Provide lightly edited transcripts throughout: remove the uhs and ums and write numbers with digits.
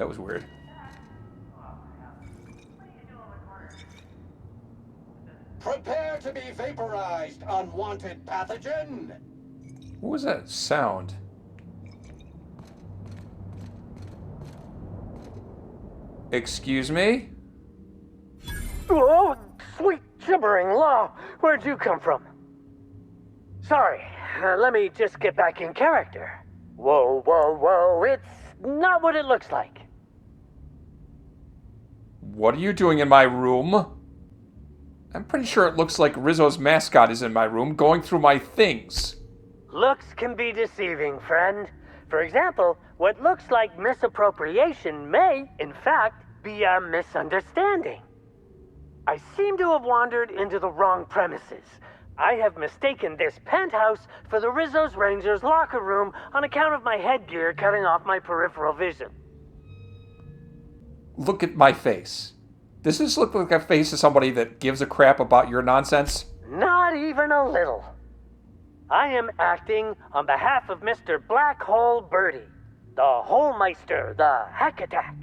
That was weird. Prepare to be vaporized, unwanted pathogen! What was that sound? Excuse me? Oh, sweet gibbering law! Where'd you come from? Sorry, let me just get back in character. Whoa, whoa, whoa, it's not what it looks like. What are you doing in my room? I'm pretty sure it looks like Rizzo's mascot is in my room, going through my things. Looks can be deceiving, friend. For example, what looks like misappropriation may, in fact, be a misunderstanding. I seem to have wandered into the wrong premises. I have mistaken this penthouse for the Rizzo's Rangers locker room on account of my headgear cutting off my peripheral vision. Look at my face. Does this look like a face of somebody that gives a crap about your nonsense? Not even a little. I am acting on behalf of Mr. Black Hole Birdie, the Holmeister, the Hack Attack.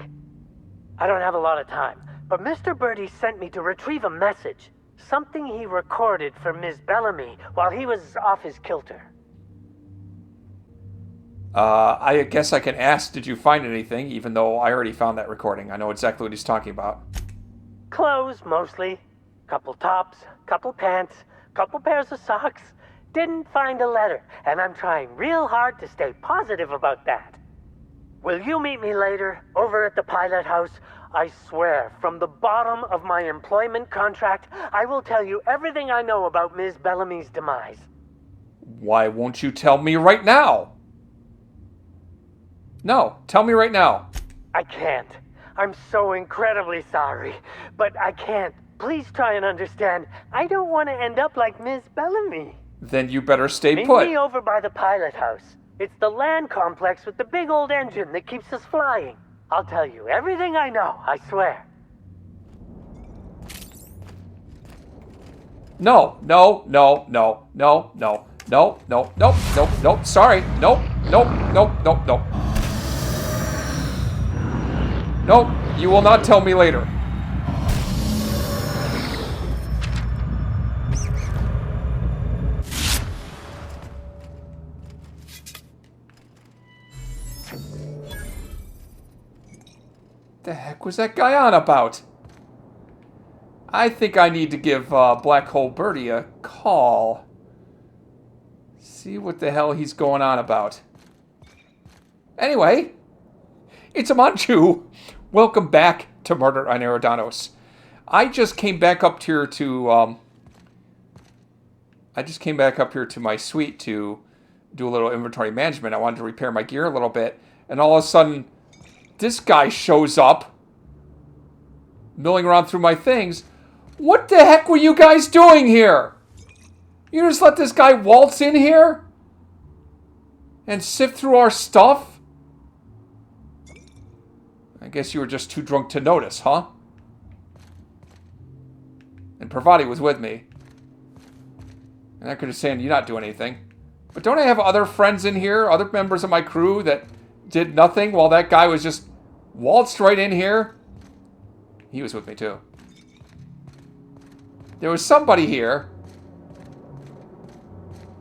I don't have a lot of time, but Mr. Birdie sent me to retrieve a message, something he recorded for Ms. Bellamy while he was off his kilter. I guess I can ask, did you find anything, even though I already found that recording. I know exactly what he's talking about. Clothes, mostly. Couple tops, couple pants, couple pairs of socks. Didn't find a letter, and I'm trying real hard to stay positive about that. Will you meet me later, over at the pilot house? I swear, from the bottom of my employment contract, I will tell you everything I know about Ms. Bellamy's demise. Why won't you tell me right now? No, tell me right now. I can't. I'm so incredibly sorry, but I can't. Please try and understand. I don't want to end up like Ms. Bellamy. Then you better stay Meet put. me over by the pilot house. It's the land complex with the big old engine that keeps us flying. I'll tell you everything I know, I swear. No, no, no, no, no, no, no, no, nope, nope, nope, sorry, nope, nope, nope, nope, nope. Nope, you will not tell me later. The heck was that guy on about? I think I need to give Black Hole Birdie a call. See what the hell he's going on about. Anyway, it's a Manchu. Welcome back to Murder on Eridanos. I just came back up here to my suite to do a little inventory management. I wanted to repair my gear a little bit, and all of a sudden, this guy shows up, milling around through my things. What the heck were you guys doing here? You just let this guy waltz in here and sift through our stuff? I guess you were just too drunk to notice, huh? And Pravati was with me. And I could have said, you're not doing anything. But don't I have other friends in here, other members of my crew that did nothing while that guy was just waltzed right in here? He was with me too. There was somebody here.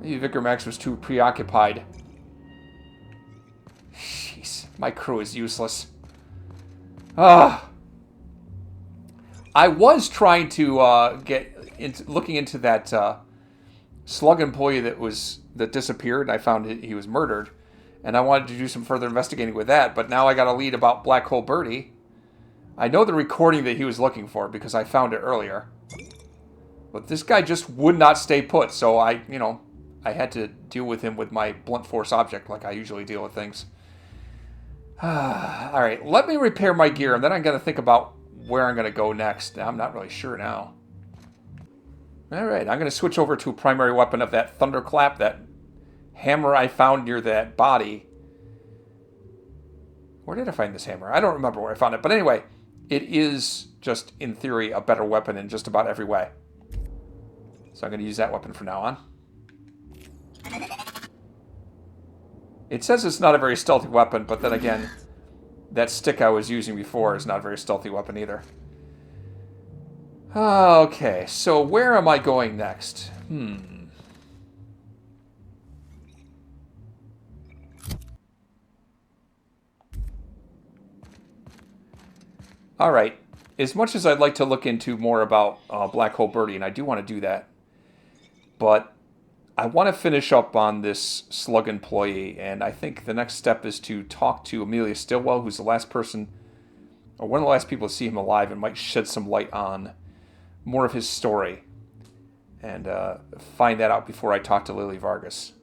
Maybe Vicar Max was too preoccupied. Jeez, my crew is useless. I was trying to get into looking into that slug employee that disappeared, and I found he was murdered, and I wanted to do some further investigating with that. But now I got a lead about Black Hole Birdie. I know the recording that he was looking for because I found it earlier. But this guy just would not stay put, so I had to deal with him with my blunt force object like I usually deal with things. Alright, let me repair my gear, and then I'm going to think about where I'm going to go next. I'm not really sure now. Alright, I'm going to switch over to a primary weapon of that thunderclap, that hammer I found near that body. Where did I find this hammer? I don't remember where I found it, but anyway, it is just, in theory, a better weapon in just about every way. So I'm going to use that weapon from now on. It says it's not a very stealthy weapon, but then again, that stick I was using before is not a very stealthy weapon either. Okay, so where am I going next? Alright, as much as I'd like to look into more about Black Hole Birdie, and I do want to do that, but I want to finish up on this slug employee, and I think the next step is to talk to Amelia Stillwell, who's the last person, or one of the last people to see him alive, and might shed some light on more of his story, and find that out before I talk to Lily Vargas.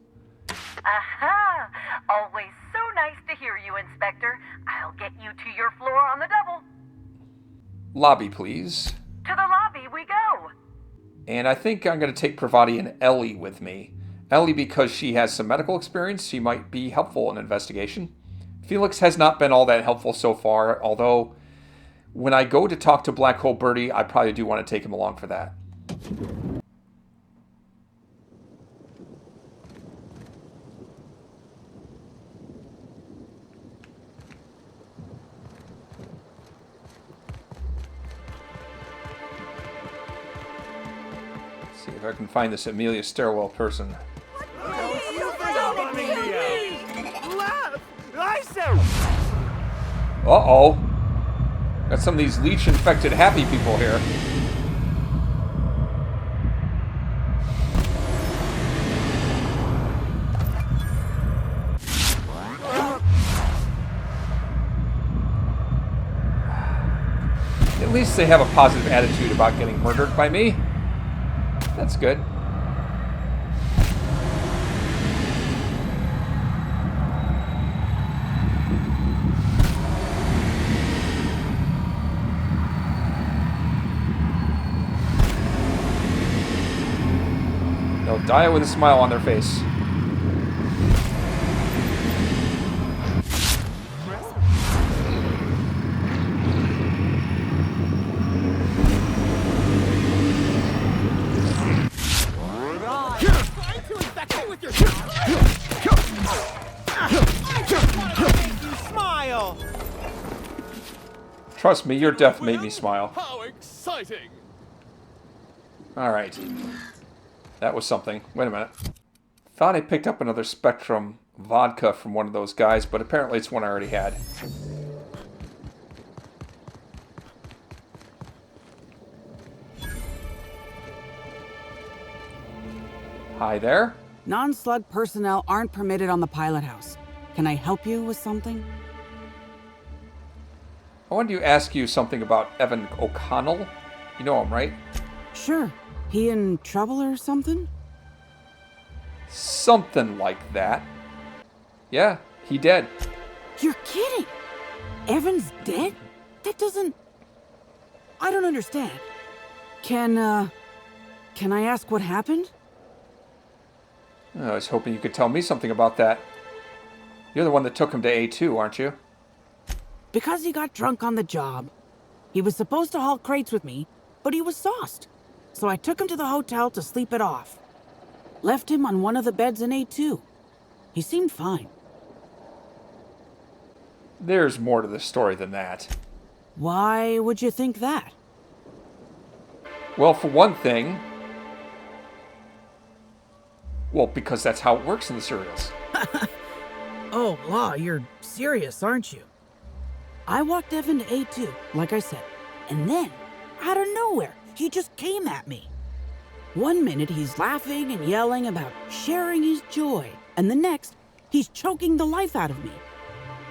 Aha! Always so nice to hear you, Inspector. I'll get you to your floor on the double. Lobby, please. To the lobby we go. And I think I'm going to take Pravati and Ellie with me. Ellie, because she has some medical experience, she might be helpful in an investigation. Felix has not been all that helpful so far, although when I go to talk to Black Hole Birdie, I probably do want to take him along for that. See if I can find this Amelia Stairwell person. Uh-oh. Got some of these leech-infected happy people here. At least they have a positive attitude about getting murdered by me. That's good. They'll die with a smile on their face. Trust me, your death made me smile. How exciting! Alright. That was something. Wait a minute. Thought I picked up another Spectrum vodka from one of those guys, but apparently it's one I already had. Hi there. Non-slug personnel aren't permitted on the pilot house. Can I help you with something? I wanted to ask you something about Evan O'Connell. You know him, right? Sure. He in trouble or something? Something like that. Yeah, he dead. You're kidding! Evan's dead? That doesn't... I don't understand. Can I ask what happened? I was hoping you could tell me something about that. You're the one that took him to A2, aren't you? Because he got drunk on the job. He was supposed to haul crates with me, but he was sauced. So I took him to the hotel to sleep it off. Left him on one of the beds in A2. He seemed fine. There's more to the story than that. Why would you think that? Well, for one thing... Well, because that's how it works in the serials. Oh, Law, you're serious, aren't you? I walked Evan to A2, like I said, and then, out of nowhere, he just came at me. One minute he's laughing and yelling about sharing his joy, and the next, he's choking the life out of me.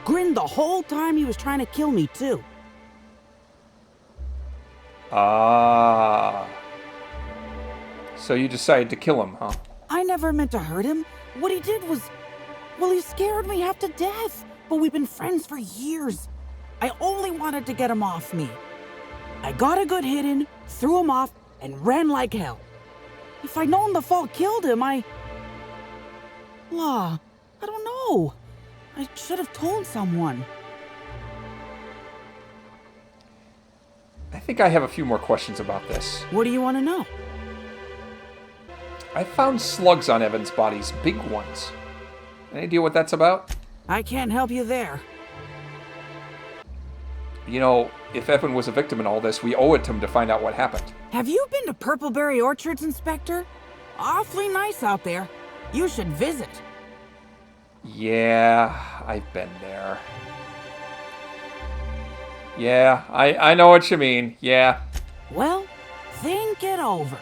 Grinned the whole time he was trying to kill me, too. Ah. So you decided to kill him, huh? I never meant to hurt him. What he did was... Well, he scared me half to death. But we've been friends for years. I only wanted to get him off me. I got a good hit in, threw him off, and ran like hell. If I'd known the fall killed him, Law, I don't know. I should have told someone. I think I have a few more questions about this. What do you want to know? I found slugs on Evan's bodies, big ones. Any idea what that's about? I can't help you there. You know, if Evan was a victim in all this, we owe it to him to find out what happened. Have you been to Purpleberry Orchards, Inspector? Awfully nice out there. You should visit. Yeah, I've been there. Yeah, I know what you mean. Yeah. Well, think it over.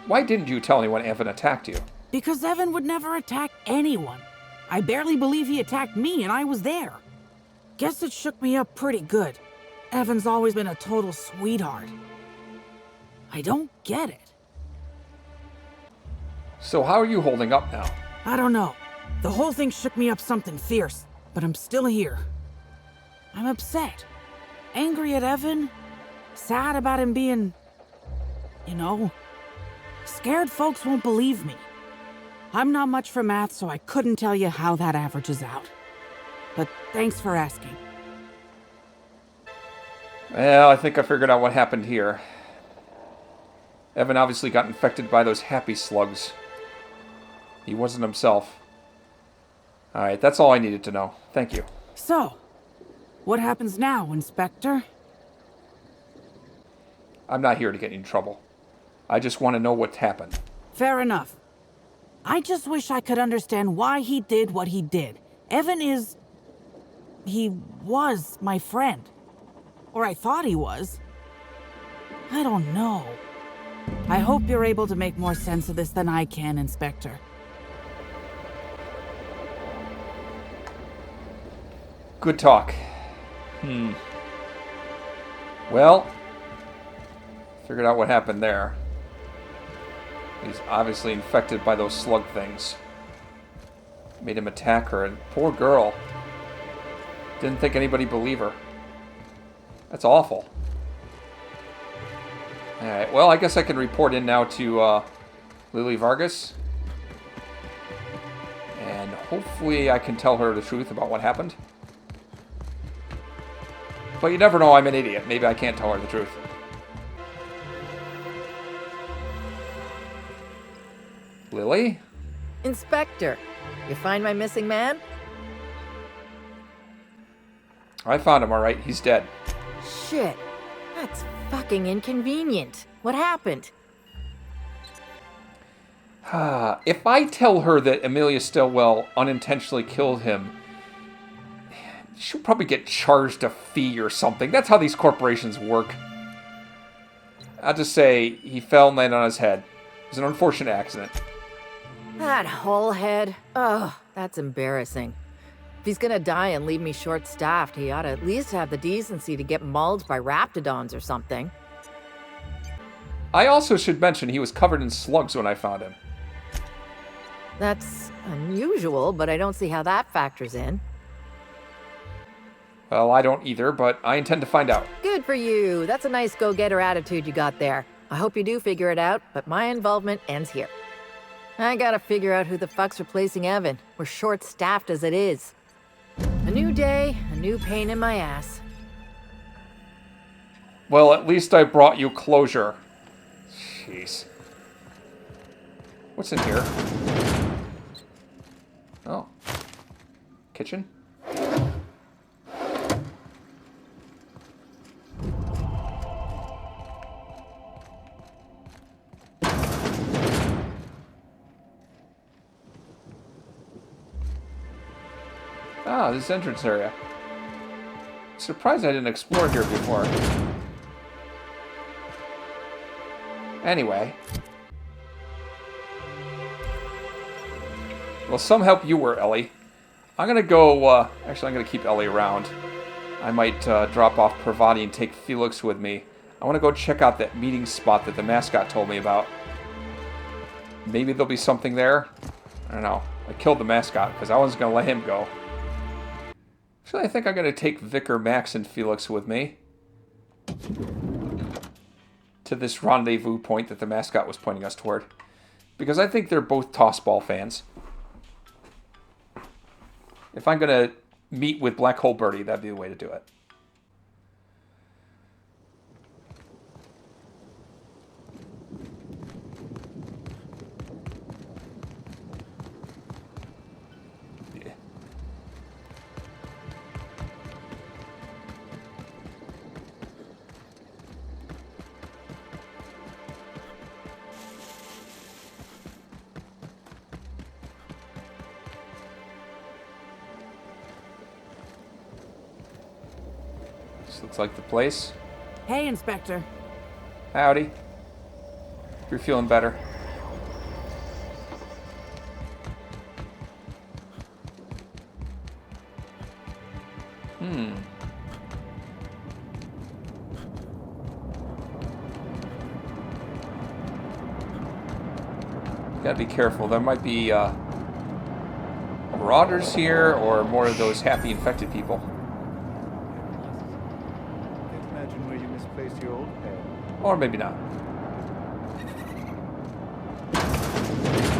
Why didn't you tell me when Evan attacked you? Because Evan would never attack anyone. I barely believe he attacked me, and I was there. Guess it shook me up pretty good. Evan's always been a total sweetheart. I don't get it. So how are you holding up now? I don't know. The whole thing shook me up something fierce, but I'm still here. I'm upset. Angry at Evan. Sad about him being... you know... scared folks won't believe me. I'm not much for math, so I couldn't tell you how that averages out. But thanks for asking. Well, I think I figured out what happened here. Evan obviously got infected by those happy slugs. He wasn't himself. Alright, that's all I needed to know. Thank you. So, what happens now, Inspector? I'm not here to get you in trouble. I just want to know what happened. Fair enough. I just wish I could understand why he did what he did. Evan is... he was my friend. Or I thought he was. I don't know. I hope you're able to make more sense of this than I can, Inspector. Good talk. Well, figured out what happened there. He's obviously infected by those slug things. Made him attack her, and poor girl. Didn't think anybody believe her. That's awful. Alright, well, I guess I can report in now to Lily Vargas. And hopefully I can tell her the truth about what happened. But you never know, I'm an idiot. Maybe I can't tell her the truth. Lily? Inspector, you find my missing man? I found him, alright. He's dead. Shit. That's fucking inconvenient. What happened? If I tell her that Amelia Stillwell unintentionally killed him, she'll probably get charged a fee or something. That's how these corporations work. I'll just say he fell and landed on his head. It was an unfortunate accident. That whole head. Ugh, that's embarrassing. If he's gonna die and leave me short-staffed, he ought to at least have the decency to get mauled by raptidons or something. I also should mention he was covered in slugs when I found him. That's unusual, but I don't see how that factors in. Well, I don't either, but I intend to find out. Good for you. That's a nice go-getter attitude you got there. I hope you do figure it out, but my involvement ends here. I gotta figure out who the fuck's replacing Evan. We're short-staffed as it is. A new day, a new pain in my ass. Well, at least I brought you closure. Jeez. What's in here? Oh. Kitchen? Ah, this entrance area. Surprised I didn't explore here before. Anyway. Well, some help you were, Ellie. I'm gonna go, actually I'm gonna keep Ellie around. I might drop off Pravati and take Felix with me. I want to go check out that meeting spot that the mascot told me about. Maybe there'll be something there. I don't know. I killed the mascot because I wasn't gonna let him go. Actually, I think I'm going to take Vicar, Max, and Felix with me to this rendezvous point that the mascot was pointing us toward. Because I think they're both tossball fans. If I'm going to meet with Black Hole Birdie, that'd be the way to do it. This looks like the place. Hey, Inspector. Howdy. If you're feeling better. Gotta be careful. There might be marauders here, or more of those happy infected people. Can't imagine where you misplaced your old pair. Or maybe not.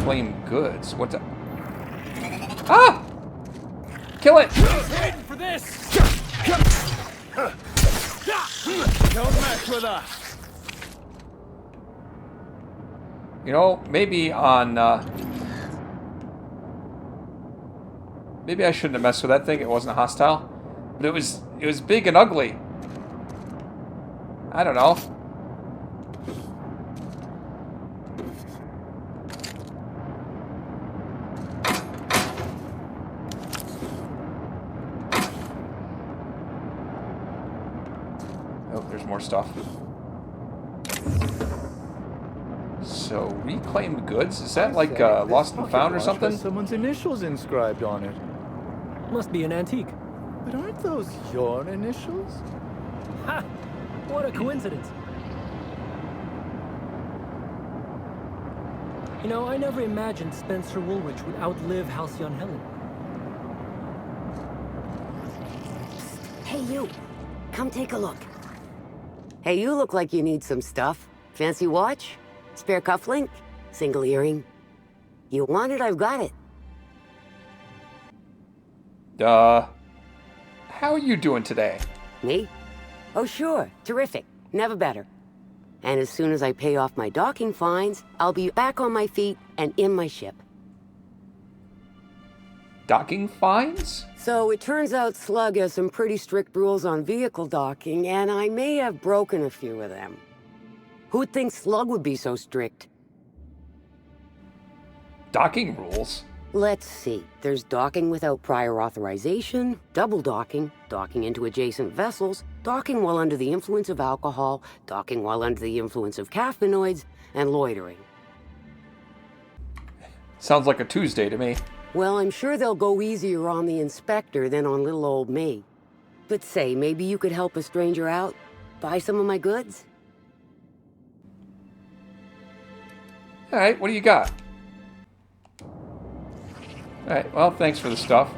Claim goods. What's up? Ah! Kill it! Waiting for this! Don't mess with us! You know, maybe on, maybe I shouldn't have messed with that thing. It wasn't hostile. But it was big and ugly. I don't know. Oh, there's more stuff. So, reclaimed goods? Is that like lost and found or something? Someone's initials inscribed on it. Must be an antique. But aren't those your initials? Ha! What a coincidence. You know, I never imagined Spencer Woolrich would outlive Halcyon Helen. Hey, you. Come take a look. Hey, you look like you need some stuff. Fancy watch? Spare cufflink? Single earring? You want it, I've got it. How are you doing today? Me? Oh, sure. Terrific. Never better. And as soon as I pay off my docking fines, I'll be back on my feet and in my ship. Docking fines? So it turns out Slug has some pretty strict rules on vehicle docking, and I may have broken a few of them. Who'd think Slug would be so strict? Docking rules? Let's see. There's docking without prior authorization, double docking, docking into adjacent vessels, docking while under the influence of alcohol, docking while under the influence of caffeinoids, and loitering. Sounds like a Tuesday to me. Well, I'm sure they'll go easier on the inspector than on little old me. But say, maybe you could help a stranger out? Buy some of my goods? Alright, what do you got? Alright, well, thanks for the stuff.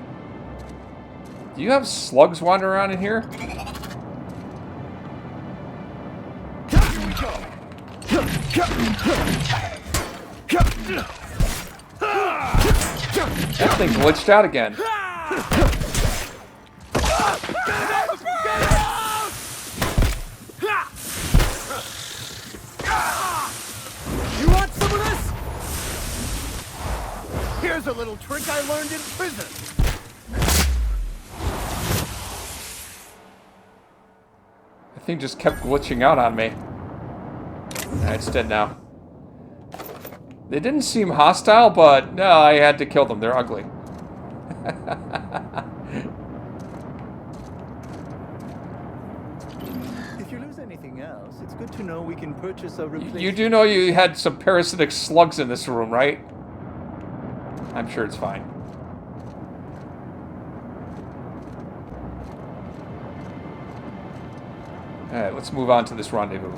Do you have slugs wandering around in here? That thing glitched out again. You want some of this? Here's a little trick I learned in prison. The thing just kept glitching out on me. It's dead now. They didn't seem hostile, but no, I had to kill them. They're ugly. If you lose anything else, it's good to know we can purchase a replacement. You do know you had some parasitic slugs in this room, right? I'm sure it's fine. Alright, let's move on to this rendezvous.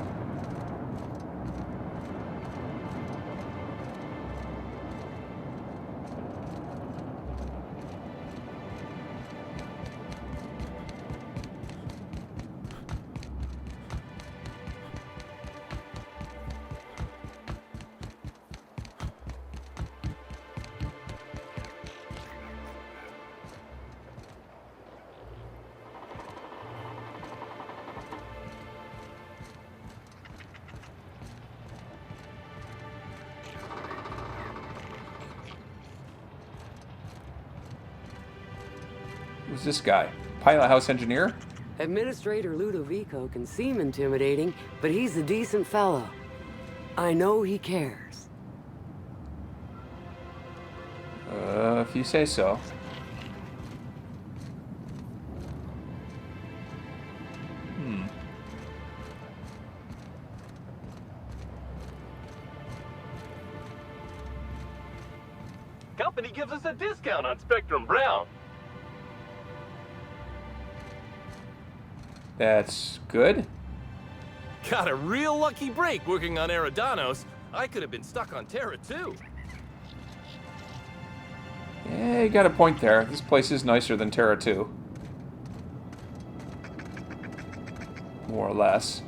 Who's this guy? Pilot house engineer? Administrator Ludovico can seem intimidating, but he's a decent fellow. I know he cares. If you say so. company gives us a discount on Spectrum Brown. That's good. Got a real lucky break working on Eridanos. I could have been stuck on Terra too. Yeah, you got a point there. This place is nicer than Terra 2. More or less.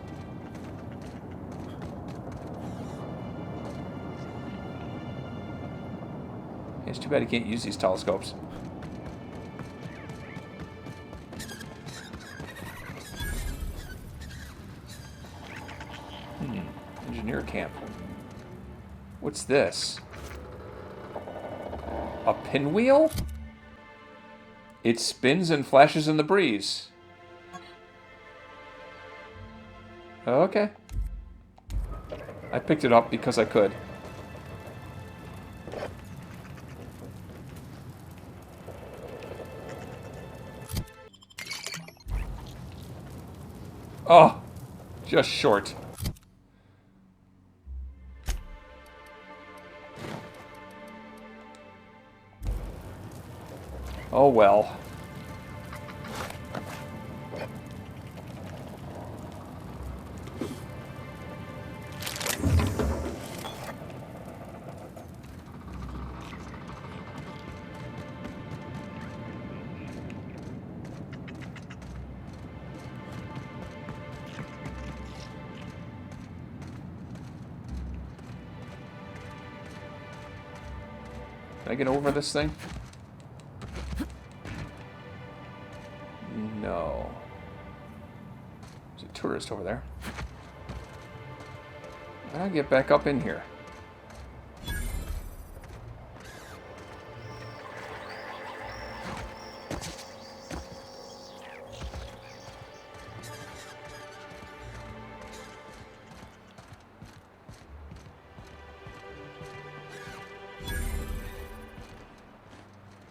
It's too bad you can't use these telescopes. Engineer camp. What's this? A pinwheel? It spins and flashes in the breeze. Okay. I picked it up because I could. Oh, just short. Oh well. Can I get over this thing? No. There's a tourist over there. I'll get back up in here.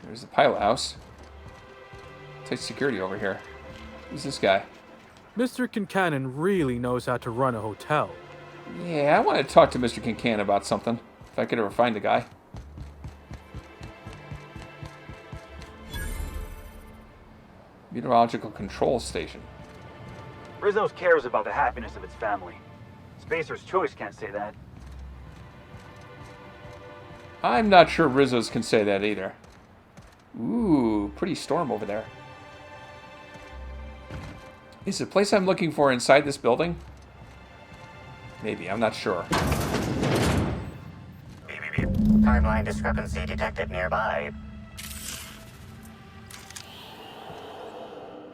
There's the pilot house. Take security over here. Who's this guy? Mr. Kincannon really knows how to run a hotel. Yeah, I want to talk to Mr. Kincannon about something. If I could ever find the guy. Meteorological control station. Rizzo's cares about the happiness of its family. Spacer's Choice can't say that. I'm not sure Rizzo's can say that either. Ooh, pretty storm over there. Is the place I'm looking for inside this building? Maybe, I'm not sure. Timeline discrepancy detected nearby.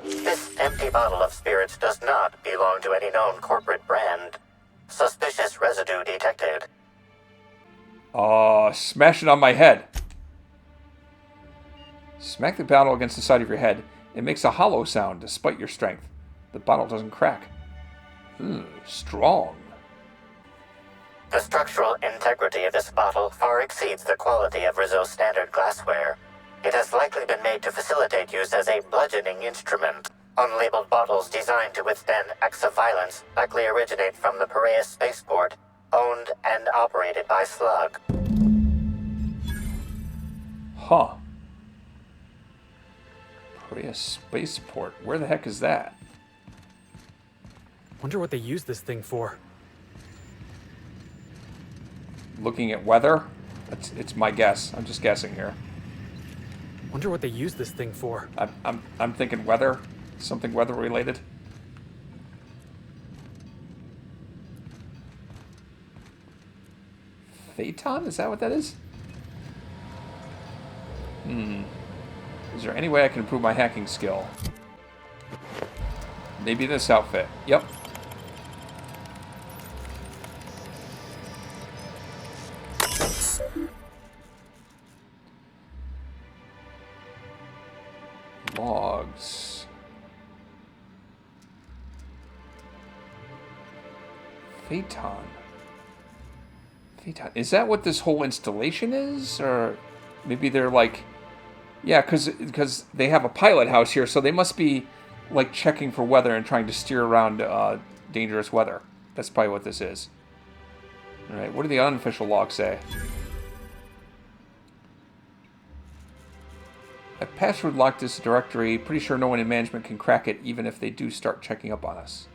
This empty bottle of spirits does not belong to any known corporate brand. Suspicious residue detected. Smash it on my head. Smack the bottle against the side of your head. It makes a hollow sound despite your strength. The bottle doesn't crack. Strong. The structural integrity of this bottle far exceeds the quality of Rizzo's standard glassware. It has likely been made to facilitate use as a bludgeoning instrument. Unlabeled bottles designed to withstand acts of violence likely originate from the Piraeus spaceport, owned and operated by Slug. Huh. Piraeus spaceport. Where the heck is that? Wonder what they use this thing for. Looking at weather? It's my guess. I'm just guessing here. Wonder what they use this thing for. I'm thinking weather. Something weather related. Phaeton? Is that what that is? Is there any way I can improve my hacking skill? Maybe this outfit. Yep. Logs. Phaeton. Phaeton. Is that what this whole installation is? Or maybe they're like... Yeah, because they have a pilot house here, so they must be like checking for weather and trying to steer around dangerous weather. That's probably what this is. All right, what do the unofficial logs say? I password locked this directory. Pretty sure no one in management can crack it, even if they do start checking up on us.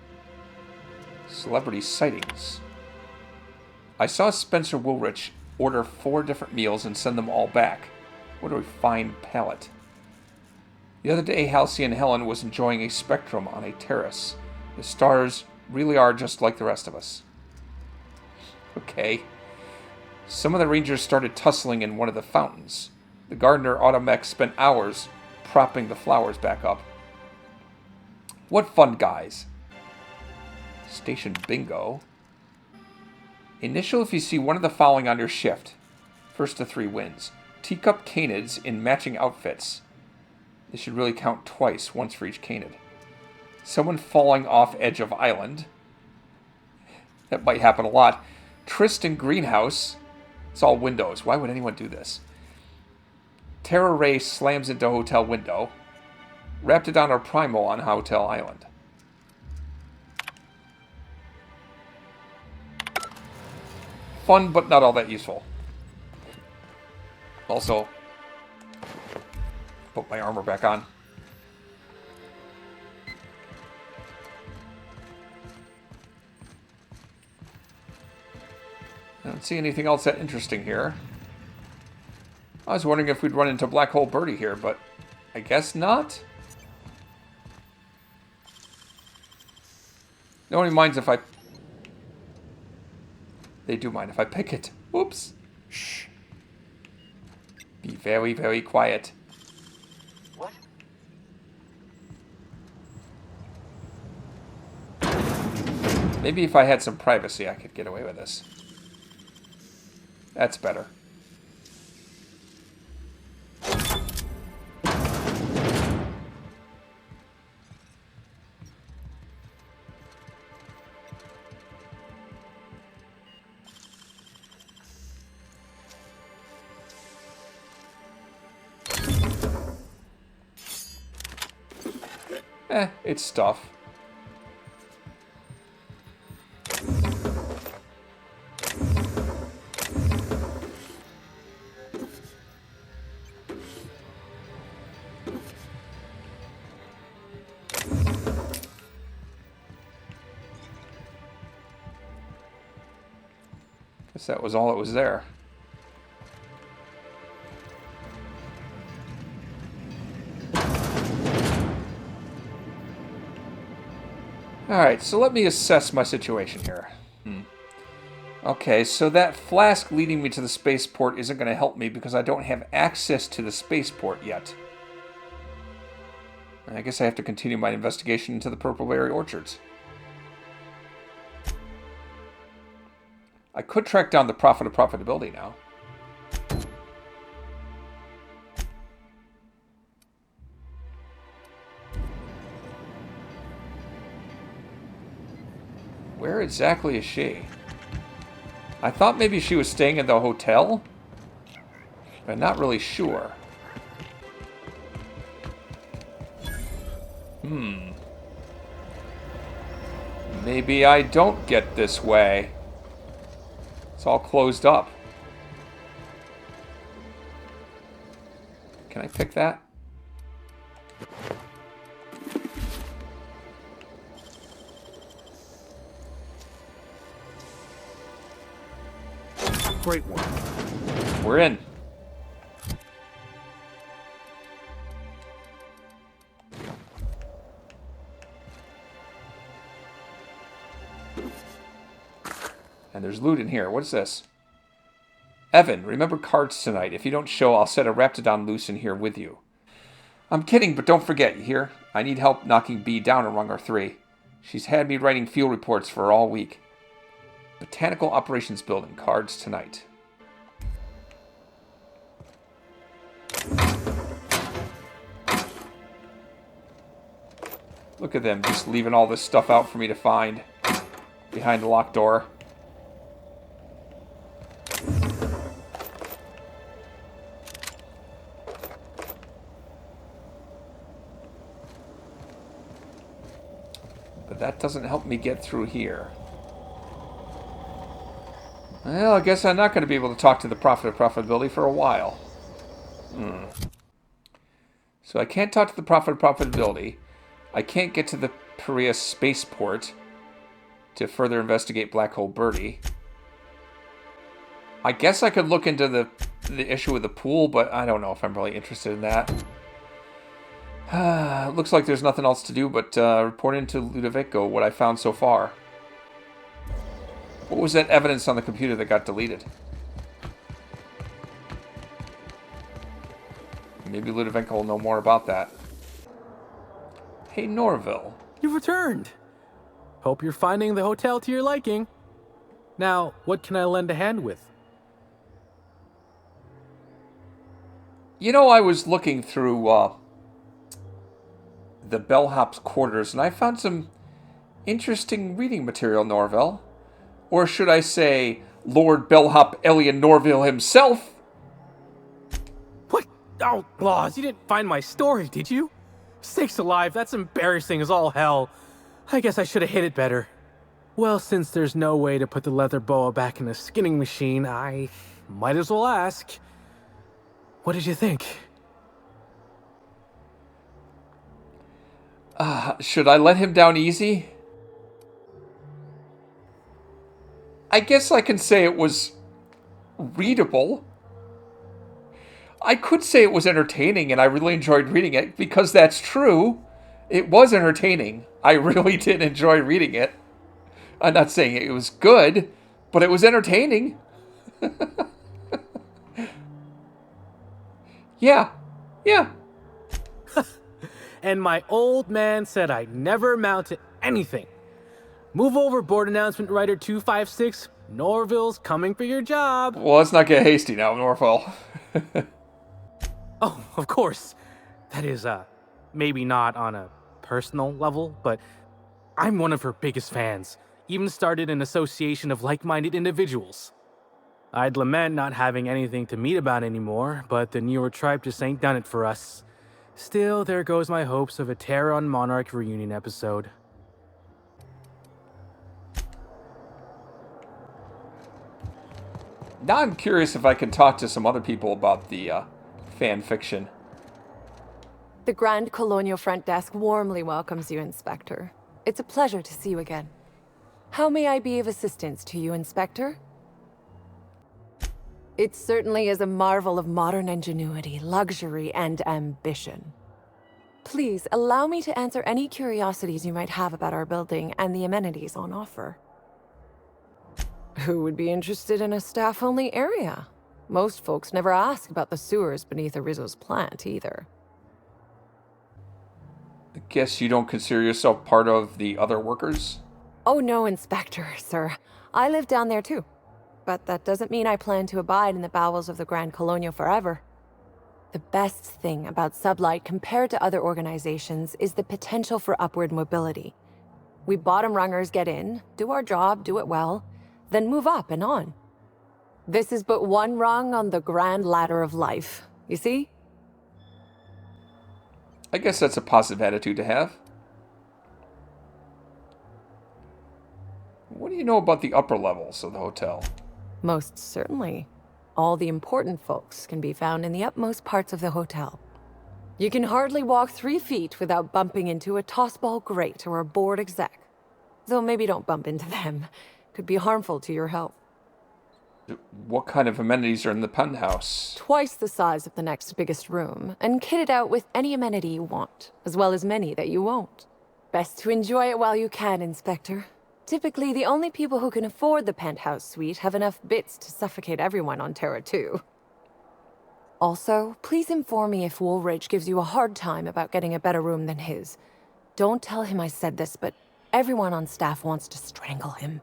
Celebrity sightings. I saw Spencer Woolrich order 4 different meals and send them all back. What a refined palate. The other day, Halcyon Helen was enjoying a spectrum on a terrace. The stars really are just like the rest of us. Okay. Some of the rangers started tussling in one of the fountains. The gardener Automech spent hours propping the flowers back up. What fun, guys. Station bingo. Initial if you see one of the following on your shift. First to 3 wins. Teacup canids in matching outfits. This should really count twice, once for each canid. Someone falling off edge of island. That might happen a lot. Tristan greenhouse. It's all windows. Why would anyone do this? Terra Ray slams into hotel window. Raptidon or Primal on hotel island. Fun, but not all that useful. Also, put my armor back on. I don't see anything else that interesting here. I was wondering if we'd run into Black Hole Birdie here, but I guess not. Nobody minds if I... They do mind if I pick it. Oops. Shh. Be very, very quiet. What? Maybe if I had some privacy, I could get away with this. That's better. It's stuff. Guess that was all that was there. Alright, so let me assess my situation here. Okay, so that flask leading me to the spaceport isn't going to help me because I don't have access to the spaceport yet. I guess I have to continue my investigation into the Purpleberry Orchards. I could track down the Prophet of Profitability now. Where exactly is she? I thought maybe she was staying in the hotel, but not really sure. Maybe I don't get this way. It's all closed up. Can I pick that? Great one. We're in. And there's loot in here. What is this? Evan, remember cards tonight. If you don't show, I'll set a Raptidon loose in here with you. I'm kidding, but don't forget, you hear? I need help knocking B down in Rungar 3. She's had me writing field reports for all week. Botanical Operations Building, cards tonight. Look at them, just leaving all this stuff out for me to find behind the locked door. But that doesn't help me get through here. Well, I guess I'm not going to be able to talk to the Prophet of Profitability for a while. So I can't talk to the Prophet of Profitability. I can't get to the Perea spaceport to further investigate Black Hole Birdie. I guess I could look into the issue with the pool, but I don't know if I'm really interested in that. Looks like there's nothing else to do but report into Ludovico what I found so far. What was that evidence on the computer that got deleted? Maybe Ludovico will know more about that. Hey, Norville. You've returned. Hope you're finding the hotel to your liking. Now, what can I lend a hand with? You know, I was looking through the bellhop's quarters, and I found some interesting reading material, Norville. Or should I say, Lord Bellhop Elian Norville himself? What? Oh, Laws, you didn't find my story, did you? Sakes alive, that's embarrassing as all hell. I guess I should have hid it better. Well, since there's no way to put the leather boa back in the skinning machine, I might as well ask. What did you think? Should I let him down easy? I guess I can say it was readable. I could say it was entertaining, and I really enjoyed reading it, because that's true. It was entertaining. I really did enjoy reading it. I'm not saying it was good, but it was entertaining. Yeah. And my old man said I'd never amount to anything. Move over, board announcement writer 256. Norville's coming for your job. Well, let's not get hasty now, Norville. Oh, of course. That is, maybe not on a personal level, but I'm one of her biggest fans. Even started an association of like-minded individuals. I'd lament not having anything to meet about anymore, but the newer tribe just ain't done it for us. Still, there goes my hopes of a Terran Monarch reunion episode. Now I'm curious if I can talk to some other people about the fan fiction. The Grand Colonial Front Desk warmly welcomes you, Inspector. It's a pleasure to see you again. How may I be of assistance to you, Inspector? It certainly is a marvel of modern ingenuity, luxury, and ambition. Please, allow me to answer any curiosities you might have about our building and the amenities on offer. Who would be interested in a staff-only area? Most folks never ask about the sewers beneath Arizo's plant, either. I guess you don't consider yourself part of the other workers? Oh no, Inspector, sir. I live down there too. But that doesn't mean I plan to abide in the bowels of the Grand Colonial forever. The best thing about Sublight compared to other organizations is the potential for upward mobility. We bottom rungers get in, do our job, do it well, then move up and on. This is but one rung on the grand ladder of life, you see? I guess that's a positive attitude to have. What do you know about the upper levels of the hotel? Most certainly. All the important folks can be found in the upmost parts of the hotel. You can hardly walk 3 feet without bumping into a tossball grate or a bored exec. Though maybe don't bump into them. Could be harmful to your health. What kind of amenities are in the penthouse? Twice the size of the next biggest room, and kitted out with any amenity you want, as well as many that you won't. Best to enjoy it while you can, Inspector. Typically, the only people who can afford the penthouse suite have enough bits to suffocate everyone on Terra 2. Also, please inform me if Woolridge gives you a hard time about getting a better room than his. Don't tell him I said this, but everyone on staff wants to strangle him.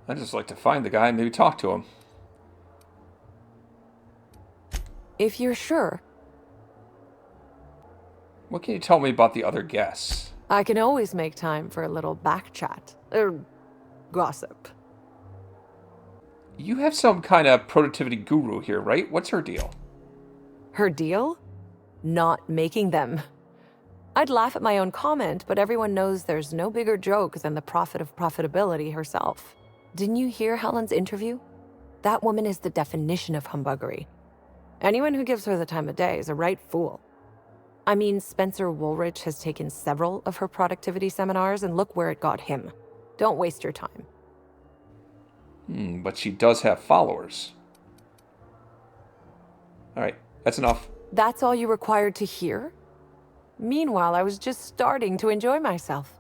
I'd just like to find the guy and maybe talk to him. If you're sure. What can you tell me about the other guests? I can always make time for a little back chat. Gossip. You have some kind of productivity guru here, right? What's her deal? Her deal? Not making them. I'd laugh at my own comment, but everyone knows there's no bigger joke than the prophet of profitability herself. Didn't you hear Helen's interview? That woman is the definition of humbuggery. Anyone who gives her the time of day is a right fool. I mean, Spencer Woolrich has taken several of her productivity seminars, and look where it got him. Don't waste your time. But she does have followers. All right, that's enough. That's all you required to hear? Meanwhile, I was just starting to enjoy myself.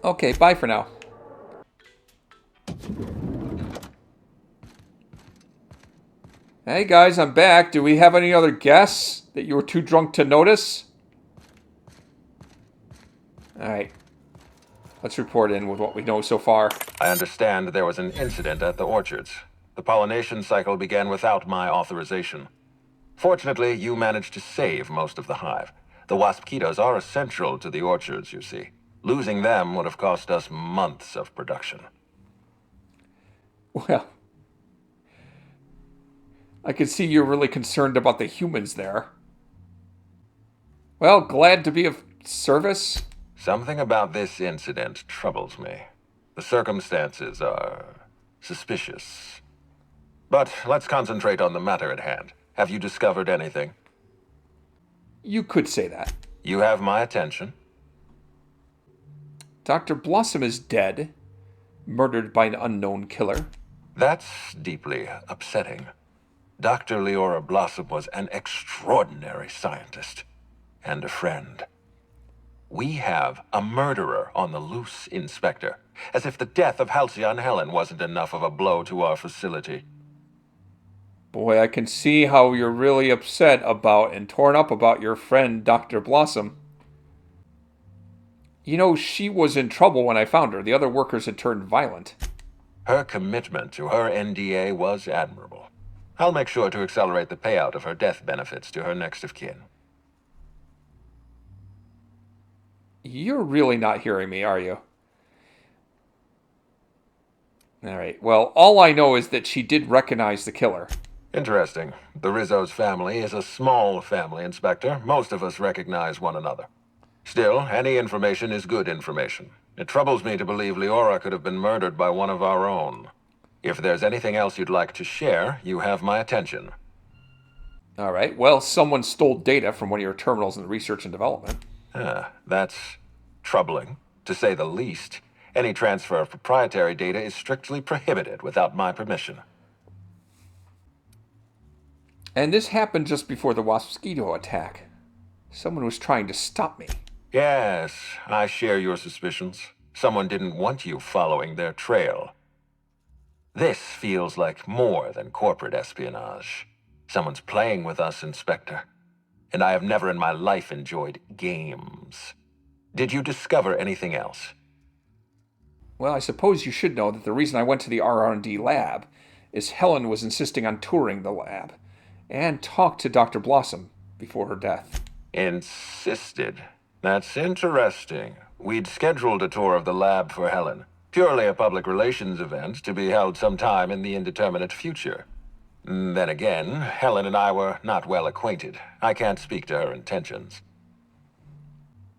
Okay, bye for now. Hey guys, I'm back. Do we have any other guests that you were too drunk to notice? Alright. Let's report in with what we know so far. I understand there was an incident at the orchards. The pollination cycle began without my authorization. Fortunately, you managed to save most of the hive. The wasp-ketos are essential to the orchards, you see. Losing them would have cost us months of production. Well, I can see you're really concerned about the humans there. Well, glad to be of service. Something about this incident troubles me. The circumstances are suspicious. But let's concentrate on the matter at hand. Have you discovered anything? You could say that. You have my attention. Dr. Blossom is dead, murdered by an unknown killer. That's deeply upsetting. Dr. Leora Blossom was an extraordinary scientist and a friend. We have a murderer on the loose, Inspector, as if the death of Halcyon Helen wasn't enough of a blow to our facility. Boy, I can see how you're really upset about and torn up about your friend, Dr. Blossom. You know, she was in trouble when I found her. The other workers had turned violent. Her commitment to her NDA was admirable. I'll make sure to accelerate the payout of her death benefits to her next of kin. You're really not hearing me, are you? All right. Well, all I know is that she did recognize the killer. Interesting. The Rizzo's family is a small family, Inspector. Most of us recognize one another. Still, any information is good information. It troubles me to believe Leora could have been murdered by one of our own. If there's anything else you'd like to share, you have my attention. All right. Well, someone stole data from one of your terminals in research and development. That's troubling, to say the least. Any transfer of proprietary data is strictly prohibited without my permission. And this happened just before the Wasp-Mosquito attack. Someone was trying to stop me. Yes, I share your suspicions. Someone didn't want you following their trail. This feels like more than corporate espionage. Someone's playing with us, Inspector. And I have never in my life enjoyed games. Did you discover anything else? Well, I suppose you should know that the reason I went to the R&D lab is Helen was insisting on touring the lab and talked to Dr. Blossom before her death. Insisted? That's interesting. We'd scheduled a tour of the lab for Helen. Purely a public relations event to be held sometime in the indeterminate future. Then again, Helen and I were not well acquainted. I can't speak to her intentions.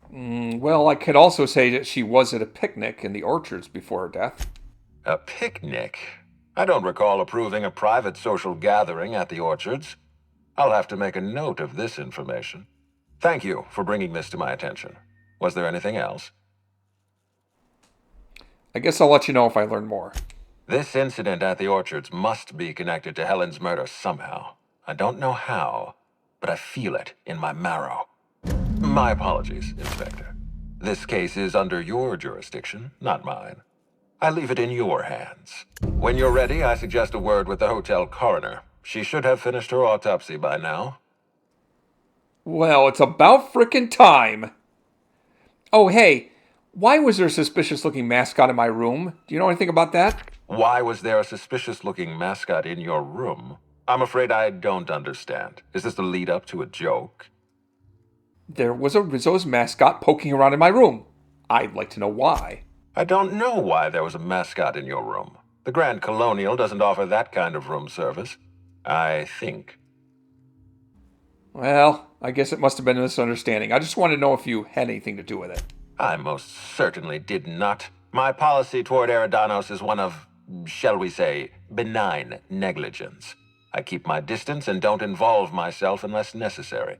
Well, I could also say that she was at a picnic in the orchards before her death. A picnic? I don't recall approving a private social gathering at the orchards. I'll have to make a note of this information. Thank you for bringing this to my attention. Was there anything else? I guess I'll let you know if I learn more. This incident at the orchards must be connected to Helen's murder somehow. I don't know how, but I feel it in my marrow. My apologies, Inspector. This case is under your jurisdiction, not mine. I leave it in your hands. When you're ready, I suggest a word with the hotel coroner. She should have finished her autopsy by now. Well, it's about frickin' time. Oh, hey, why was there a suspicious-looking mascot in my room? Do you know anything about that? Why was there a suspicious-looking mascot in your room? I'm afraid I don't understand. Is this the lead-up to a joke? There was a Rizzo's mascot poking around in my room. I'd like to know why. I don't know why there was a mascot in your room. The Grand Colonial doesn't offer that kind of room service. I think. Well, I guess it must have been a misunderstanding. I just wanted to know if you had anything to do with it. I most certainly did not. My policy toward Eridanos is one of, shall we say, benign negligence. I keep my distance and don't involve myself unless necessary.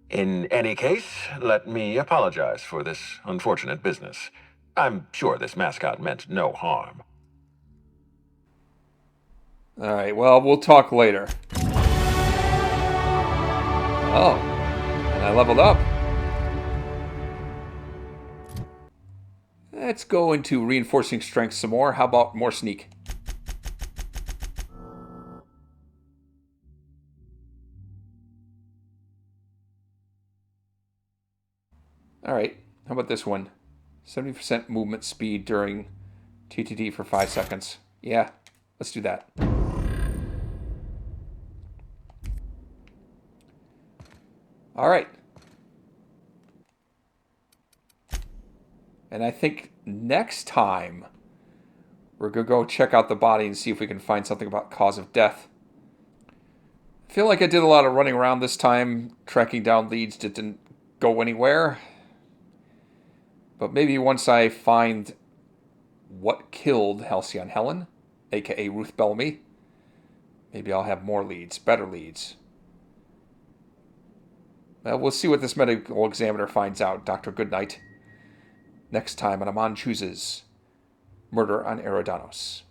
In any case, let me apologize for this unfortunate business. I'm sure this mascot meant no harm. Alright, well, we'll talk later. Oh, and I leveled up. Let's go into reinforcing strength some more. How about more sneak? Alright, how about this one? 70% movement speed during TTD for 5 seconds. Yeah, let's do that. Alright. And I think next time we're going to go check out the body and see if we can find something about cause of death. I feel like I did a lot of running around this time, tracking down leads that didn't go anywhere. But maybe once I find what killed Halcyon Helen, aka Ruth Bellamy, maybe I'll have more leads, better leads. Well, we'll see what this medical examiner finds out, Dr. Goodnight. Next time on Amon Chooses Murder on Eridanos.